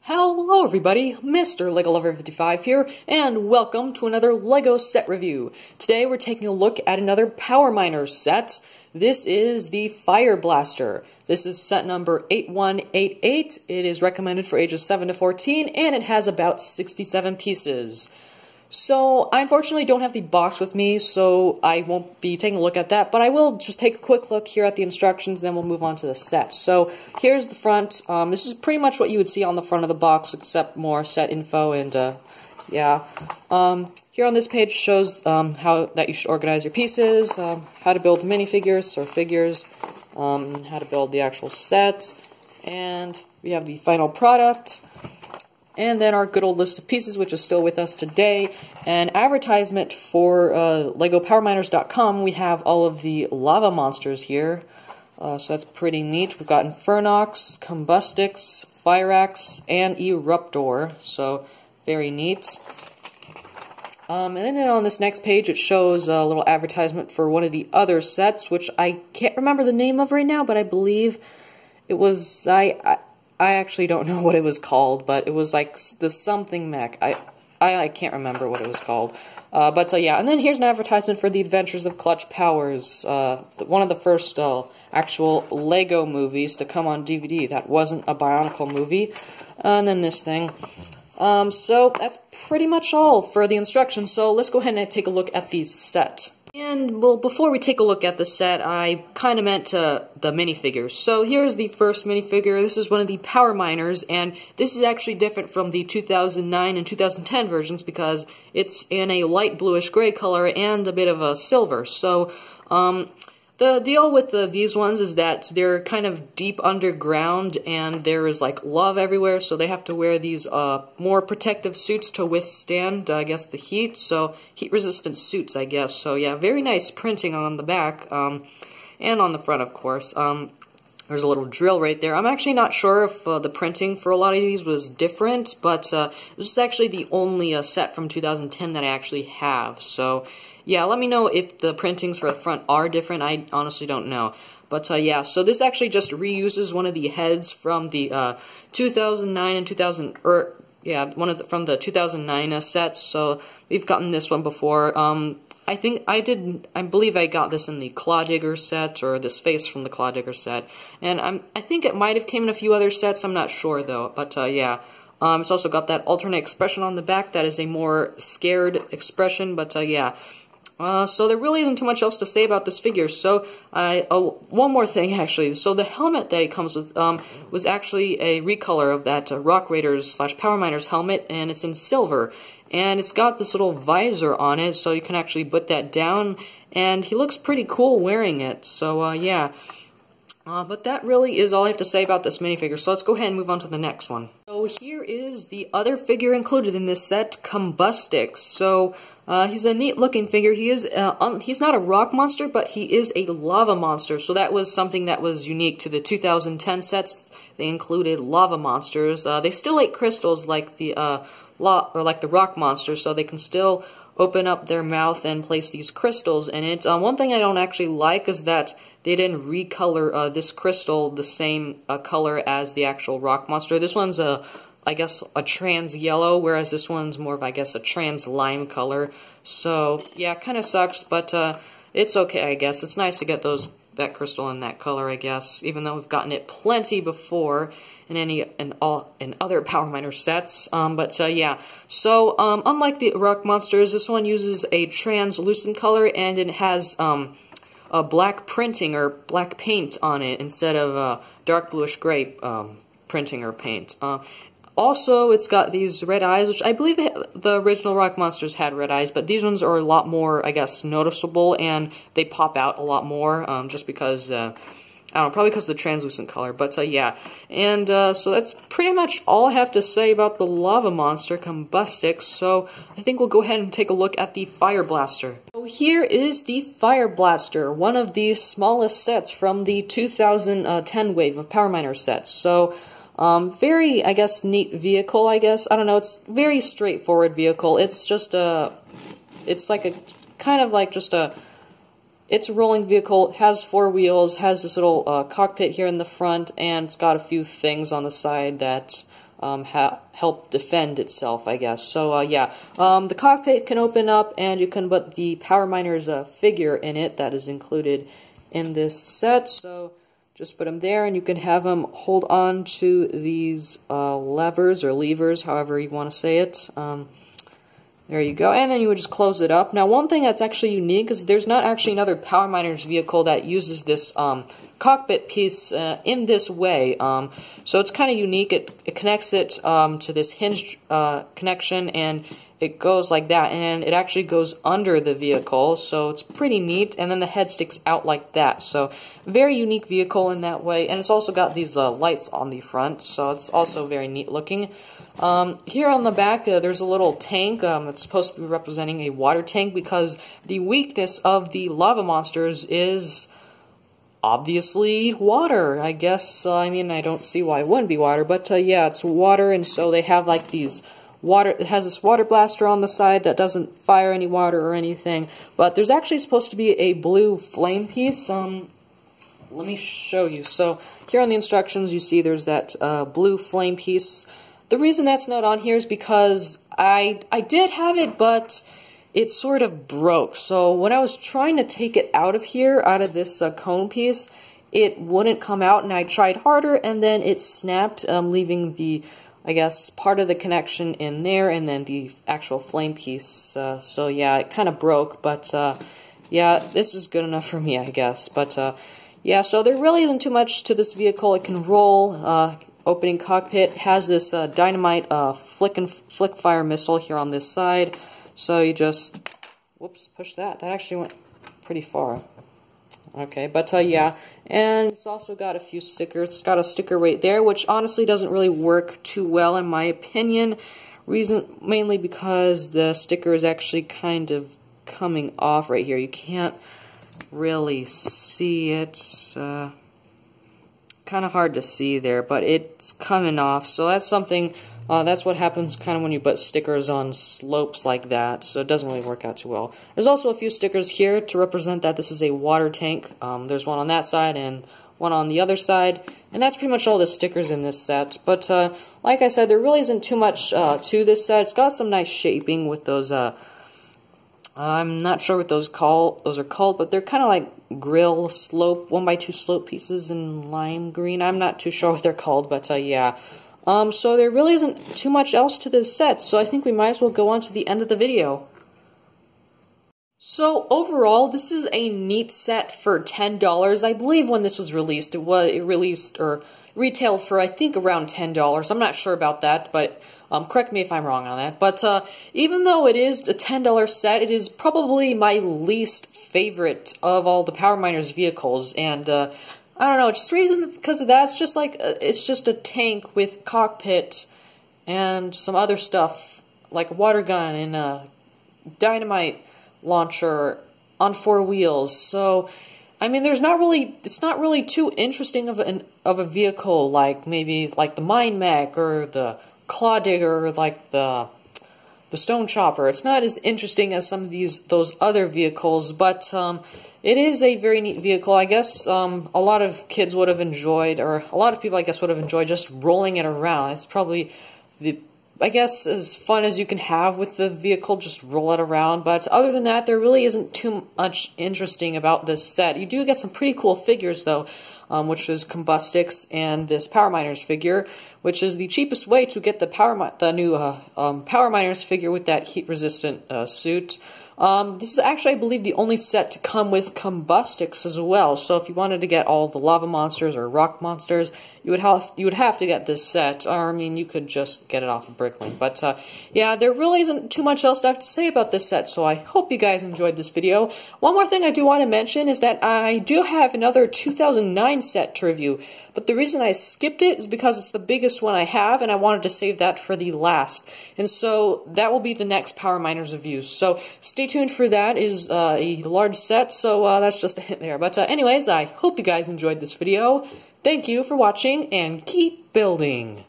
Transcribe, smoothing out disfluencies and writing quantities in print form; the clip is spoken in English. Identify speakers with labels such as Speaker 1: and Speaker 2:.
Speaker 1: Hello everybody, Mr. LEGO Lover 55 here, and welcome to another LEGO set review. Today we're taking a look at another Power Miner set. This is the Fire Blaster. This is set number 8188. It is recommended for ages 7 to 14, and it has about 67 pieces. So, I unfortunately don't have the box with me, so I won't be taking a look at that, but I will just take a quick look here at the instructions, and then we'll move on to the set. So, here's the front. This is pretty much what you would see on the front of the box, except more set info, and, yeah. Here on this page shows how that you should organize your pieces, how to build minifigures, or figures, how to build the actual set, and we have the final product. And then our good old list of pieces, which is still with us today. An advertisement for LegoPowerMiners.com. We have all of the lava monsters here. So that's pretty neat. We've got Infernox, Combustix, Fireaxe, and Eruptor. So very neat. And then on this next page, it shows a little advertisement for one of the other sets, which I can't remember the name of right now, but I believe it was... I actually don't know what it was called, but it was like the something mech. I can't remember what it was called. But yeah, and then here's an advertisement for The Adventures of Clutch Powers, one of the first actual LEGO movies to come on DVD. That wasn't a Bionicle movie. And then this thing. So that's pretty much all for the instructions, so let's go ahead and take a look at the set. And, well, before we take a look at the set, I kind of meant the minifigures. So here's the first minifigure. This is one of the Power Miners, and this is actually different from the 2009 and 2010 versions because it's in a light bluish gray color and a bit of a silver. So, the deal with these ones is that they're kind of deep underground and there is like lava everywhere, so they have to wear these more protective suits to withstand, I guess, the heat. So heat-resistant suits, I guess. So yeah, very nice printing on the back and on the front, of course. There's a little drill right there. I'm actually not sure if the printing for a lot of these was different, but this is actually the only set from 2010 that I actually have. So yeah, let me know if the printings for the front are different. I honestly don't know. But yeah, so this actually just reuses one of the heads from the 2009 and 2000, yeah, from the 2009 sets. So we've gotten this one before. I believe I got this in the Claw Digger set, or this face from the Claw Digger set. And I think it might have came in a few other sets, I'm not sure though. But yeah, it's also got that alternate expression on the back that is a more scared expression, but yeah. So there really isn't too much else to say about this figure. So, one more thing actually. So the helmet that it comes with was actually a recolor of that Rock Raiders / Power Miners helmet, and it's in silver. And it's got this little visor on it, so you can actually put that down, and he looks pretty cool wearing it. So yeah. But that really is all I have to say about this minifigure, so let's go ahead and move on to the next one. So here is the other figure included in this set, Combustix. So, he's a neat-looking figure. He is, he's not a rock monster, but he is a lava monster. So that was something that was unique to the 2010 sets. They included lava monsters. They still ate crystals like the, like the rock monsters, so they can still open up their mouth and place these crystals in it. One thing I don't actually like is that they didn't recolor this crystal the same color as the actual rock monster. This one's I guess a trans yellow, whereas this one's more of, I guess, a trans lime color. So yeah, kind of sucks, but it's okay, I guess. It's nice to get that crystal in that color, I guess, even though we've gotten it plenty before in other Power Miner sets. But yeah, so unlike the rock monsters, this one uses a translucent color, and it has a black printing or black paint on it instead of dark bluish gray printing or paint. Also, it's got these red eyes, which I believe the original rock monsters had red eyes, but these ones are a lot more, I guess, noticeable, and they pop out a lot more, just because, I don't know, probably because of the translucent color, but yeah. And so that's pretty much all I have to say about the lava monster, Combustix, so I think we'll go ahead and take a look at the Fire Blaster. So here is the Fire Blaster, one of the smallest sets from the 2010 wave of Power Miner sets. So, very, I guess, neat vehicle, I guess. I don't know, it's very straightforward vehicle. It's just it's like a, kind of like just a, it's a rolling vehicle, has 4 wheels, has this little cockpit here in the front, and it's got a few things on the side that help defend itself, I guess. So yeah, the cockpit can open up, and you can put the Power Miner's figure in it that is included in this set. So just put him there, and you can have him hold on to these levers or levers, however you want to say it. There you go, and then you would just close it up. Now, one thing that's actually unique is there's not actually another Power Miner's vehicle that uses this cockpit piece in this way. So it's kind of unique. It connects it to this hinged connection, and it goes like that, and it actually goes under the vehicle, so it's pretty neat, and then the head sticks out like that. So very unique vehicle in that way, and it's also got these lights on the front, so it's also very neat looking. Here on the back, there's a little tank. It's supposed to be representing a water tank, because the weakness of the lava monsters is obviously water, I guess. I mean, I don't see why it wouldn't be water, but yeah, it's water, and so they have like these water. It has this water blaster on the side that doesn't fire any water or anything, but there's actually supposed to be a blue flame piece. Let me show you. So here on the instructions, you see there's that blue flame piece. The reason that's not on here is because I did have it, but it sort of broke. So when I was trying to take it out of here, out of this cone piece, it wouldn't come out, and I tried harder, and then it snapped, leaving the, I guess, part of the connection in there, and then the actual flame piece. So yeah, it kind of broke, but yeah, this is good enough for me, I guess. But yeah, so there really isn't too much to this vehicle. It can roll. Opening cockpit has this dynamite flick fire missile here on this side. So you just, whoops, push that. That actually went pretty far. Okay, but yeah, and it's also got a few stickers. It's got a sticker right there, which honestly doesn't really work too well in my opinion. Reason mainly because the sticker is actually kind of coming off right here. You can't really see it. Kind of hard to see there, but it's coming off. So that's something. That's what happens kind of when you put stickers on slopes like that, so it doesn't really work out too well. There's also a few stickers here to represent that this is a water tank. There's one on that side and one on the other side, and that's pretty much all the stickers in this set. But like I said, there really isn't too much to this set. It's got some nice shaping with those, I'm not sure what those are called, but they're kind of like grill slope, 1x2 slope pieces in lime green. I'm not too sure what they're called, but yeah. So there really isn't too much else to this set, so I think we might as well go on to the end of the video. So overall, this is a neat set for $10. I believe when this was released, it released or retailed for I think around $10. I'm not sure about that, but correct me if I'm wrong on that. But even though it is a $10 set, it is probably my least favorite of all the Power Miners vehicles, and I don't know, just reason because of that. It's just like it's just a tank with cockpit and some other stuff like a water gun and a dynamite launcher on 4 wheels. So I mean, it's not really too interesting of a vehicle like maybe like the Mine Mech or the Claw Digger or like the Stone Chopper. It's not as interesting as some of those other vehicles, but it is a very neat vehicle. I guess a lot of kids would have enjoyed, or a lot of people I guess would have enjoyed just rolling it around. It's probably I guess as fun as you can have with the vehicle, just roll it around. But other than that, there really isn't too much interesting about this set. You do get some pretty cool figures though, which is Combustix and this Power Miners figure, which is the cheapest way to get the new Power Miners figure with that heat-resistant suit. This is actually, I believe, the only set to come with Combustix as well. So if you wanted to get all the lava monsters or rock monsters, you would have to get this set. Or I mean, you could just get it off of Bricklink. But yeah, there really isn't too much else to have to say about this set. So I hope you guys enjoyed this video. One more thing I do want to mention is that I do have another 2009 set to review. But the reason I skipped it is because it's the biggest one I have, and I wanted to save that for the last. And so that will be the next Power Miners review. So stay tuned for that. It is a large set, so that's just a hint there. But anyways, I hope you guys enjoyed this video. Thank you for watching, and keep building!